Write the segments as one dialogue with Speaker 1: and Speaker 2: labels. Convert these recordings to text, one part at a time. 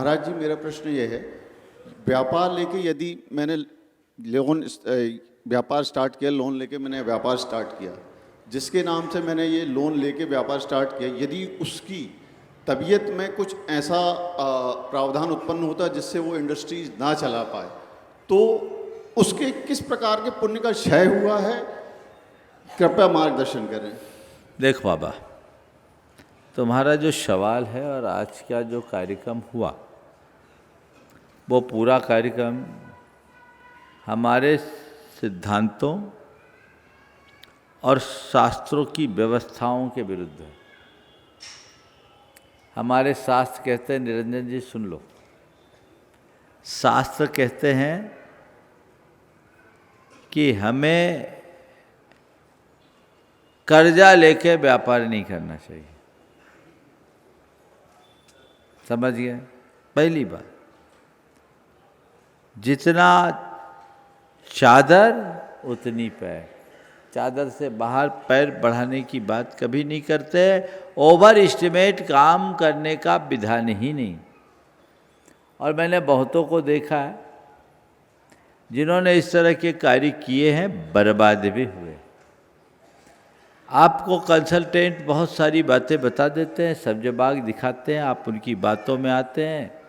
Speaker 1: महाराज जी, मेरा प्रश्न ये है, व्यापार लेके यदि मैंने व्यापार स्टार्ट किया, लोन लेके मैंने व्यापार स्टार्ट किया, जिसके नाम से मैंने ये लोन लेके व्यापार स्टार्ट किया, यदि उसकी तबीयत में कुछ ऐसा प्रावधान उत्पन्न होता है जिससे वो इंडस्ट्रीज ना चला पाए, तो उसके किस प्रकार के पुण्य का क्षय हुआ है, कृपया मार्गदर्शन करें।
Speaker 2: देख बाबा, तुम्हारा जो सवाल है और आज का जो कार्यक्रम हुआ, वो पूरा कार्यक्रम हमारे सिद्धांतों और शास्त्रों की व्यवस्थाओं के विरुद्ध है। हमारे शास्त्र कहते हैं, निरंजन जी सुन लो, शास्त्र कहते हैं कि हमें कर्जा लेके व्यापार नहीं करना चाहिए। समझ गए? पहली बात, जितना चादर उतनी पैर, चादर से बाहर पैर बढ़ाने की बात कभी नहीं करते। ओवर एस्टिमेट काम करने का विधान ही नहीं। और मैंने बहुतों को देखा है जिन्होंने इस तरह के कार्य किए हैं, बर्बाद भी हुए। आपको कंसल्टेंट बहुत सारी बातें बता देते हैं, सब्ज बाग दिखाते हैं, आप उनकी बातों में आते हैं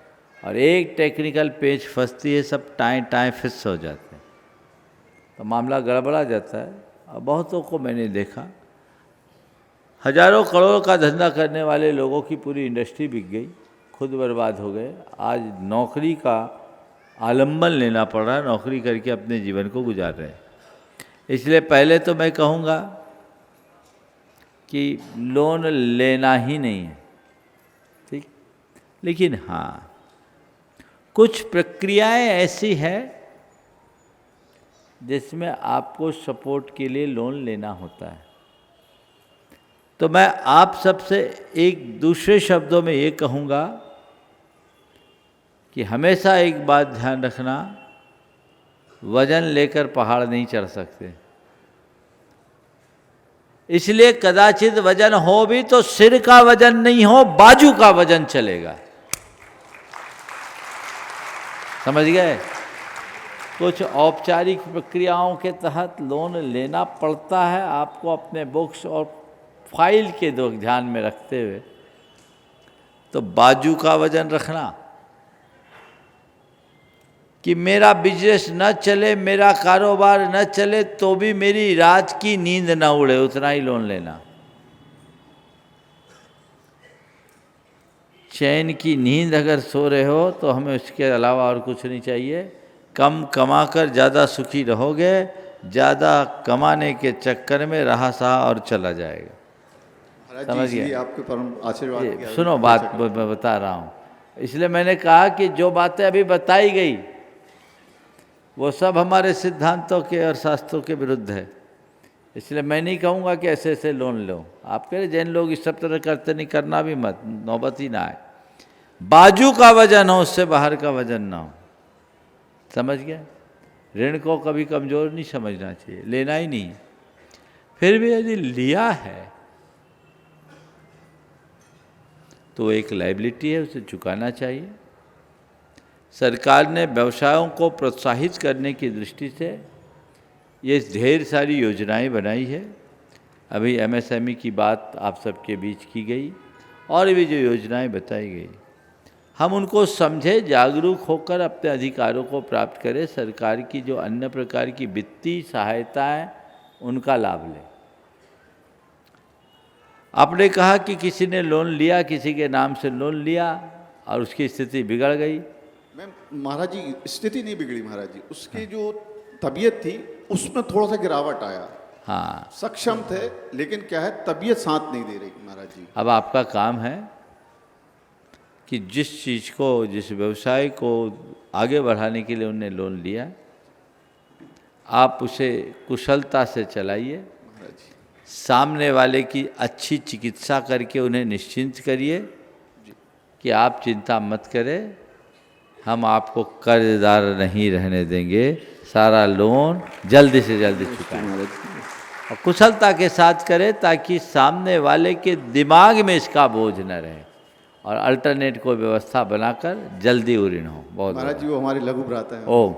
Speaker 2: और एक टेक्निकल पेज फंसती है, सब टाएं टाएं फिस हो जाते हैं, तो मामला गड़बड़ा जाता है। और बहुतों को मैंने देखा, हजारों करोड़ का धंधा करने वाले लोगों की पूरी इंडस्ट्री बिक गई, खुद बर्बाद हो गए। आज नौकरी का आलम्बन लेना पड़ रहा है, नौकरी करके अपने जीवन को गुजार रहे हैं। इसलिए पहले तो मैं कहूँगा कि लोन लेना ही नहीं है, ठीक। लेकिन हाँ, कुछ प्रक्रियाएं ऐसी है जिसमें आपको सपोर्ट के लिए लोन लेना होता है। तो मैं आप सबसे एक दूसरे शब्दों में ये कहूँगा कि हमेशा एक बात ध्यान रखना, वजन लेकर पहाड़ नहीं चढ़ सकते। इसलिए कदाचित वजन हो भी तो सिर का वजन नहीं हो, बाजू का वजन चलेगा। समझ गए? कुछ औपचारिक प्रक्रियाओं के तहत लोन लेना पड़ता है आपको, अपने बुक्स और फाइल के ध्यान में रखते हुए। तो बाजू का वजन रखना कि मेरा बिजनेस न चले, मेरा कारोबार न चले, तो भी मेरी रात की नींद न उड़े, उतना ही लोन लेना। चैन की नींद अगर सो रहे हो तो हमें उसके अलावा और कुछ नहीं चाहिए। कम कमाकर ज़्यादा सुखी रहोगे, ज़्यादा कमाने के चक्कर में रहा सहा और चला जाएगा। समझ गए?
Speaker 1: आपके परम आशीर्वाद।
Speaker 2: सुनो बात मैं बता रहा हूँ। इसलिए मैंने कहा कि जो बातें अभी बताई गई वो सब हमारे सिद्धांतों के और शास्त्रों के विरुद्ध है। इसलिए मैं नहीं कहूँगा कि ऐसे ऐसे लोन लो। आप कह रहे जैन लोग इस सब तरह करते, नहीं करना भी मत, नौबत ही ना आए। बाजू का वजन हो, उससे बाहर का वजन ना हो। समझ गए? ऋण को कभी कमज़ोर नहीं समझना चाहिए, लेना ही नहीं। फिर भी यदि लिया है तो एक लायबिलिटी है, उसे चुकाना चाहिए। सरकार ने व्यवसायों को प्रोत्साहित करने की दृष्टि से ये ढेर सारी योजनाएं बनाई है। अभी एमएसएमई की बात आप सबके बीच की गई और भी जो योजनाएं बताई गई, हम उनको समझे, जागरूक होकर अपने अधिकारों को प्राप्त करें। सरकार की जो अन्य प्रकार की वित्तीय सहायता है उनका लाभ लें। आपने कहा कि किसी ने लोन लिया, किसी के नाम से लोन लिया और उसकी स्थिति बिगड़ गई।
Speaker 1: महाराज जी, स्थिति नहीं बिगड़ी महाराज जी, उसकी जो तबीयत थी उसमें थोड़ा सा गिरावट आया।
Speaker 2: हाँ,
Speaker 1: सक्षम थे, लेकिन क्या है, तबीयत साथ नहीं दे रही महाराज जी।
Speaker 2: अब आपका काम है कि जिस चीज़ को, जिस व्यवसाय को आगे बढ़ाने के लिए उन्हें लोन लिया, आप उसे कुशलता से चलाइए। सामने वाले की अच्छी चिकित्सा करके उन्हें निश्चिंत करिए कि आप चिंता मत करें, हम आपको कर्जदार नहीं रहने देंगे, सारा लोन जल्दी से जल्दी चुकाएंगे। और कुशलता के साथ करें ताकि सामने वाले के दिमाग में इसका बोझ न रहे। और अल्टरनेट को व्यवस्था बनाकर जल्दी उरीण हो। बहुत
Speaker 1: महाराज जी वो हमारे लघु भ्राता हैं।
Speaker 2: ओम